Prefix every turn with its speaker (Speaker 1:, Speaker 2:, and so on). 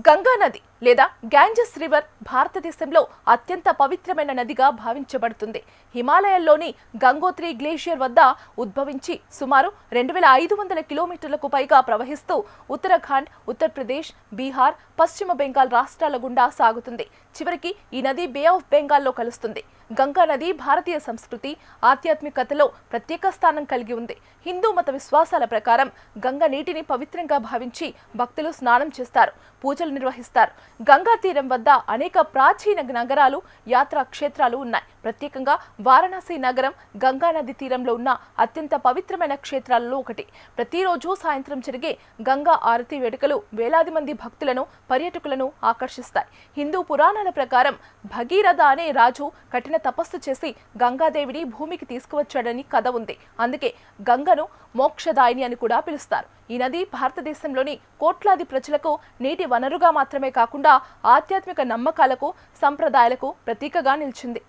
Speaker 1: గంగా నది లేదా Ganges river భారతదేశంలో అత్యంత పవిత్రమైన నదిగా భావించబడుతుంది. హిమాలయాల్లోని గంగోత్రి గ్లేషియర్ వద్ద ఉద్భవించి సుమారు 2500 కిలోమీటర్లకు పైగా ప్రవహిస్తూ ఉత్తరాఖండ్, ఉత్తరప్రదేశ్, బీహార్, పశ్చిమ బెంగాల్ రాష్ట్రాల గుండా సాగుతుంది. చివరికి ఈ నది బే ఆఫ్ బెంగాల్లో కలుస్తుంది. గంగా నది భారతీయ సంస్కృతి, ఆధ్యాత్మికతలో ప్రత్యేక స్థానం కలిగి ఉంది. హిందూ మత విశ్వాసాల ప్రకారం గంగా నీటిని పవిత్రంగా భావించి భక్తులు స్నానం చేస్తారు, పూజలు నిర్వహిస్తారు. గంగా తీరం వద్ద అనేక ప్రాచీన నగరాలు, యాత్రా క్షేత్రాలు ఉన్నాయి. ప్రత్యేకంగా వారణాసి నగరం గంగా నది తీరంలో ఉన్న అత్యంత పవిత్రమైన క్షేత్రాలలో ఒకటి. ప్రతిరోజు సాయంత్రం జరిగే గంగా ఆరతి వేడుకలు వేలాది మంది భక్తులను, పర్యాటకులను ఆకర్షిస్తాయి. హిందూ పురాణాల ప్రకారం భగీరథ అనే రాజు కఠిన తపస్సు చేసి గంగాదేవిని భూమికి తీసుకువచ్చాడని కథ ఉంది. అందుకే గంగను మోక్షదాయిని అని కూడా పిలుస్తారు. ఈ నది భారతదేశంలోని కోట్లాది ప్రజలకు నీటి వనరుగా మాత్రమే కాకుండా ఆధ్యాత్మిక నమ్మకాలకు, సంప్రదాయాలకు ప్రతీకగా నిలిచింది.